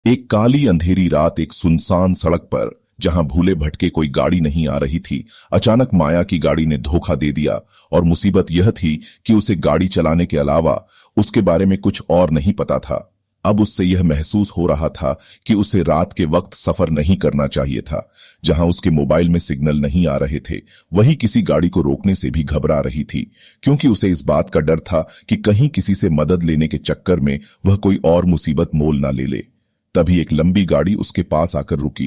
एक काली अंधेरी रात एक सुनसान सड़क पर, जहां भूले भटके कोई गाड़ी नहीं आ रही थी, अचानक माया की गाड़ी ने धोखा दे दिया। और मुसीबत यह थी कि उसे गाड़ी चलाने के अलावा उसके बारे में कुछ और नहीं पता था। अब उससे यह महसूस हो रहा था कि उसे रात के वक्त सफर नहीं करना चाहिए था। जहां उसके मोबाइल में सिग्नल नहीं आ रहे थे, वहीं किसी गाड़ी को रोकने से भी घबरा रही थी, क्योंकि उसे इस बात का डर था कि कहीं किसी से मदद लेने के चक्कर में वह कोई और मुसीबत मोल ना ले ले। तभी एक लंबी गाड़ी उसके पास आकर रुकी।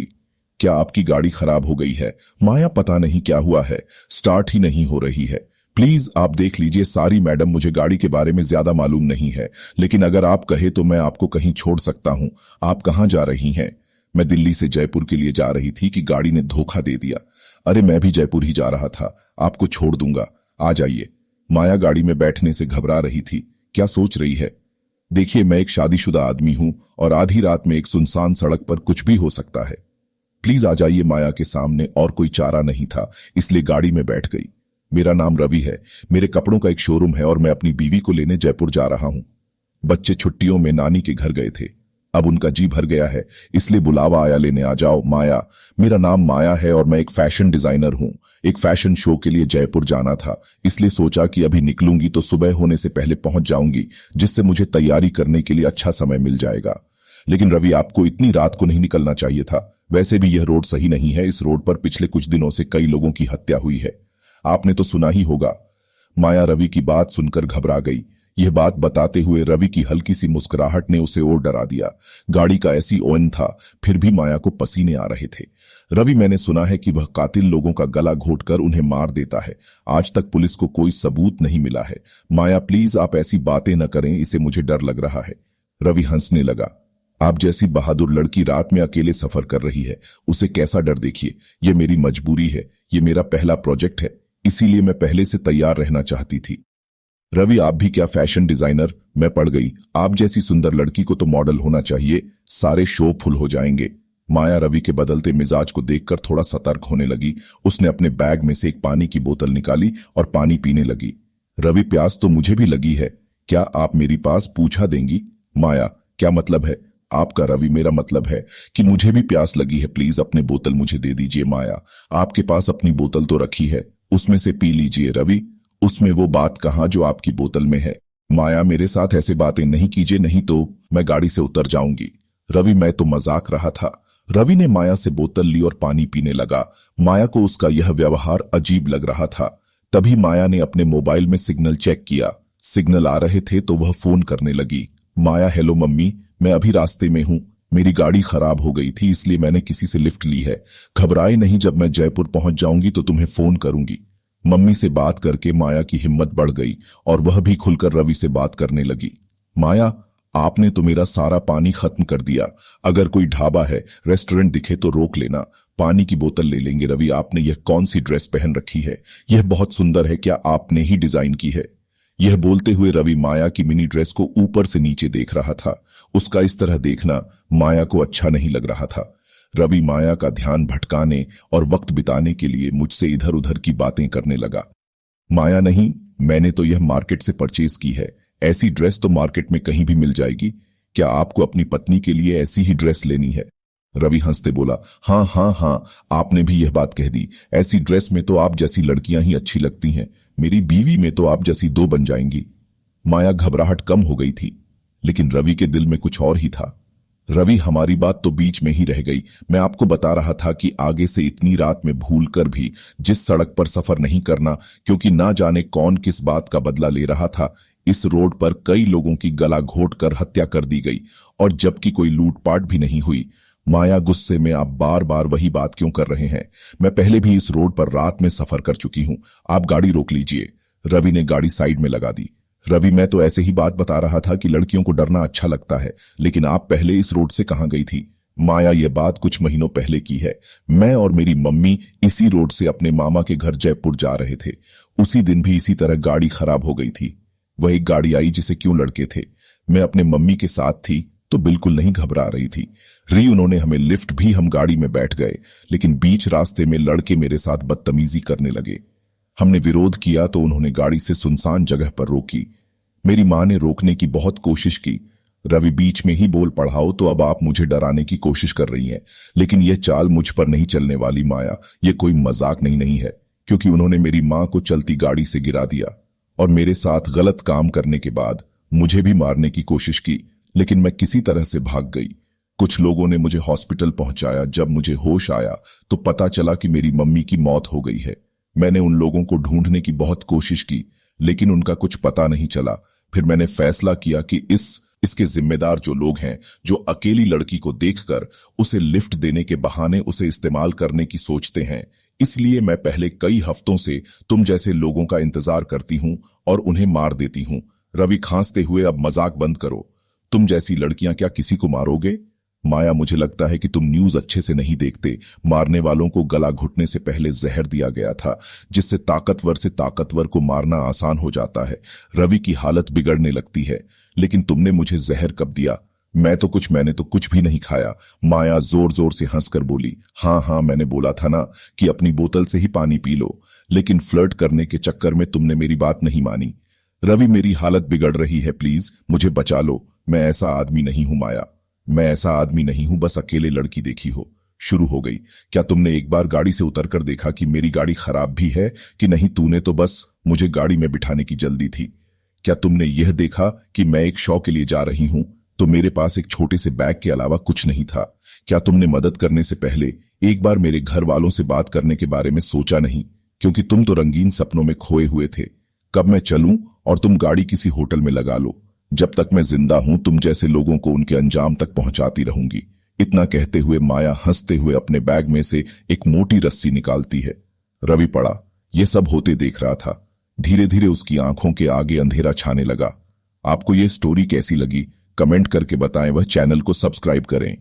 क्या आपकी गाड़ी खराब हो गई है? माया, पता नहीं क्या हुआ है, स्टार्ट ही नहीं हो रही है। प्लीज आप देख लीजिए। सारी मैडम, मुझे गाड़ी के बारे में ज्यादा मालूम नहीं है, लेकिन अगर आप कहे तो मैं आपको कहीं छोड़ सकता हूं। आप कहां जा रही हैं? मैं दिल्ली से जयपुर के लिए जा रही थी कि गाड़ी ने धोखा दे दिया। अरे मैं भी जयपुर ही जा रहा था, आपको छोड़ दूंगा, आ जाइए। माया गाड़ी में बैठने से घबरा रही थी। क्या सोच रही है? देखिए, मैं एक शादीशुदा आदमी हूं और आधी रात में एक सुनसान सड़क पर कुछ भी हो सकता है। प्लीज आ जाइए। माया के सामने और कोई चारा नहीं था, इसलिए गाड़ी में बैठ गई। मेरा नाम रवि है, मेरे कपड़ों का एक शोरूम है और मैं अपनी बीवी को लेने जयपुर जा रहा हूं। बच्चे छुट्टियों में नानी के घर गए थे, अब उनका जी भर गया है, इसलिए बुलावा आया लेने आ जाओ। माया, मेरा नाम माया है और मैं एक फैशन डिजाइनर हूं। एक फैशन शो के लिए जयपुर जाना था, इसलिए सोचा कि अभी निकलूंगी तो सुबह होने से पहले पहुंच जाऊंगी, जिससे मुझे तैयारी करने के लिए अच्छा समय मिल जाएगा। लेकिन रवि, आपको इतनी रात को नहीं निकलना चाहिए था। वैसे भी यह रोड सही नहीं है, इस रोड पर पिछले कुछ दिनों से कई लोगों की हत्या हुई है, आपने तो सुना ही होगा। माया रवि की बात सुनकर घबरा गई। यह बात बताते हुए रवि की हल्की सी मुस्कुराहट ने उसे और डरा दिया। गाड़ी का ऐसी ओन था, फिर भी माया को पसीने आ रहे थे। रवि, मैंने सुना है कि वह कातिल लोगों का गला घोंटकर उन्हें मार देता है। आज तक पुलिस को कोई सबूत नहीं मिला है। माया प्लीज आप ऐसी बातें न करें, इसे मुझे डर लग रहा है। रवि हंसने लगा। आप जैसी बहादुर लड़की रात में अकेले सफर कर रही है, उसे कैसा डर? देखिए, यह मेरी मजबूरी है, यह मेरा पहला प्रोजेक्ट है, इसीलिए मैं पहले से तैयार रहना चाहती थी। रवि, आप भी क्या फैशन डिजाइनर? मैं पड़ गई, आप जैसी सुंदर लड़की को तो मॉडल होना चाहिए, सारे शो फुल हो जाएंगे। माया रवि के बदलते मिजाज को देखकर थोड़ा सतर्क होने लगी। उसने अपने बैग में से एक पानी की बोतल निकाली और पानी पीने लगी। रवि, प्यास तो मुझे भी लगी है, क्या आप मेरी पास पूछा देंगी? माया, क्या मतलब है आपका? रवि, मेरा मतलब है कि मुझे भी प्यास लगी है, प्लीज अपने बोतल मुझे दे दीजिए। माया, आपके पास अपनी बोतल तो रखी है, उसमें से पी लीजिए। रवि, उसमें वो बात कहां जो आपकी बोतल में है? माया, मेरे साथ ऐसे बातें नहीं कीजिए, नहीं तो मैं गाड़ी से उतर जाऊंगी। रवि, मैं तो मजाक रहा था। रवि ने माया से बोतल ली और पानी पीने लगा। माया को उसका यह व्यवहार अजीब लग रहा था। तभी माया ने अपने मोबाइल में सिग्नल चेक किया। सिग्नल आ रहे थे तो वह फोन करने लगी। माया, हेलो मम्मी, मैं अभी रास्ते में हूं, मेरी गाड़ी खराब हो गई थी, इसलिए मैंने किसी से लिफ्ट ली है। घबराए नहीं, जब मैं जयपुर पहुंच जाऊंगी तो तुम्हें फोन करूंगी। मम्मी से बात करके माया की हिम्मत बढ़ गई और वह भी खुलकर रवि से बात करने लगी। माया, आपने तो मेरा सारा पानी खत्म कर दिया। अगर कोई ढाबा है, रेस्टोरेंट दिखे तो रोक लेना, पानी की बोतल ले लेंगे। रवि, आपने यह कौन सी ड्रेस पहन रखी है? यह बहुत सुंदर है, क्या आपने ही डिजाइन की है? यह बोलते हुए रवि माया की मिनी ड्रेस को ऊपर से नीचे देख रहा था। उसका इस तरह देखना माया को अच्छा नहीं लग रहा था। रवि माया का ध्यान भटकाने और वक्त बिताने के लिए मुझसे इधर उधर की बातें करने लगा। माया, नहीं, मैंने तो यह मार्केट से परचेज की है, ऐसी ड्रेस तो मार्केट में कहीं भी मिल जाएगी। क्या आपको अपनी पत्नी के लिए ऐसी ही ड्रेस लेनी है? रवि हंसते बोला, हाँ हाँ हाँ, आपने भी यह बात कह दी। ऐसी ड्रेस में तो आप जैसी लड़कियां ही अच्छी लगती हैं, मेरी बीवी में तो आप जैसी दो बन जाएंगी। माया घबराहट कम हो गई थी, लेकिन रवि के दिल में कुछ और ही था। रवि, हमारी बात तो बीच में ही रह गई। मैं आपको बता रहा था कि आगे से इतनी रात में भूलकर भी जिस सड़क पर सफर नहीं करना, क्योंकि ना जाने कौन किस बात का बदला ले रहा था। इस रोड पर कई लोगों की गला घोंटकर हत्या कर दी गई, और जबकि कोई लूटपाट भी नहीं हुई। माया, गुस्से में आप बार बार वही बात क्यों कर रहे हैं? मैं पहले भी इस रोड पर रात में सफर कर चुकी हूं, आप गाड़ी रोक लीजिए। रवि ने गाड़ी साइड में लगा दी। रवि, मैं तो ऐसे ही बात बता रहा था कि लड़कियों को डरना अच्छा लगता है, लेकिन आप पहले इस रोड से कहां गई थी? माया, यह बात कुछ महीनों पहले की है। मैं और मेरी मम्मी इसी रोड से अपने मामा के घर जयपुर जा रहे थे। उसी दिन भी इसी तरह गाड़ी खराब हो गई थी। वह एक गाड़ी आई जिसे क्यों लड़के थे। मैं अपने मम्मी के साथ थी तो बिल्कुल नहीं घबरा रही थी। उन्होंने हमें लिफ्ट भी, हम गाड़ी में बैठ गए, लेकिन बीच रास्ते में लड़के मेरे साथ बदतमीजी करने लगे। हमने विरोध किया तो उन्होंने गाड़ी से सुनसान जगह पर रोकी। मेरी मां ने रोकने की बहुत कोशिश की। रवि बीच में ही बोल पड़ाओ तो अब आप मुझे डराने की कोशिश कर रही हैं, लेकिन यह चाल मुझ पर नहीं चलने वाली माया। ये कोई मजाक नहीं है, क्योंकि उन्होंने मेरी मां को चलती गाड़ी से गिरा दिया और मेरे साथ गलत काम करने के बाद मुझे भी मारने की कोशिश की, लेकिन मैं किसी तरह से भाग गई। कुछ लोगों ने मुझे हॉस्पिटल पहुंचाया। जब मुझे होश आया तो पता चला कि मेरी मम्मी की मौत हो गई है। मैंने उन लोगों को ढूंढने की बहुत कोशिश की, लेकिन उनका कुछ पता नहीं चला। फिर मैंने फैसला किया कि इसके जिम्मेदार जो लोग हैं, जो अकेली लड़की को देखकर उसे लिफ्ट देने के बहाने उसे इस्तेमाल करने की सोचते हैं, इसलिए मैं पहले कई हफ्तों से तुम जैसे लोगों का इंतजार करती हूं और उन्हें मार देती हूं। रवि खांसते हुए, अब मजाक बंद करो। तुम जैसी लड़कियां क्या किसी को मारोगे? माया, मुझे लगता है कि तुम न्यूज अच्छे से नहीं देखते। मारने वालों को गला घुटने से पहले जहर दिया गया था, जिससे ताकतवर से ताकतवर को मारना आसान हो जाता है। रवि की हालत बिगड़ने लगती है। लेकिन तुमने मुझे जहर कब दिया? मैंने तो कुछ भी नहीं खाया। माया जोर जोर से हंसकर बोली, हाँ, मैंने बोला था ना कि अपनी बोतल से ही पानी पी लो, लेकिन फ्लर्ट करने के चक्कर में तुमने मेरी बात नहीं मानी। रवि, मेरी हालत बिगड़ रही है, प्लीज मुझे बचा लो। मैं ऐसा आदमी नहीं हूं माया, मैं ऐसा आदमी नहीं हूं, बस अकेले लड़की देखी हो। शुरू हो गई। क्या तुमने एक बार गाड़ी से उतरकर देखा कि मेरी गाड़ी खराब भी है कि नहीं? तूने तो बस मुझे गाड़ी में बिठाने की जल्दी थी। क्या तुमने यह देखा कि मैं एक शो के लिए जा रही हूं तो मेरे पास एक छोटे से बैग के अलावा कुछ नहीं था? क्या तुमने मदद करने से पहले एक बार मेरे घर वालों से बात करने के बारे में सोचा नहीं? क्योंकि तुम तो रंगीन सपनों में खोए हुए थे। कब मैं चलूं और तुम गाड़ी किसी होटल में लगा लो। जब तक मैं जिंदा हूं तुम जैसे लोगों को उनके अंजाम तक पहुंचाती रहूंगी। इतना कहते हुए माया हंसते हुए अपने बैग में से एक मोटी रस्सी निकालती है। रवि पड़ा, यह सब होते देख रहा था। धीरे धीरे उसकी आंखों के आगे अंधेरा छाने लगा। आपको यह स्टोरी कैसी लगी? कमेंट करके बताएं, वह चैनल को सब्सक्राइब करें।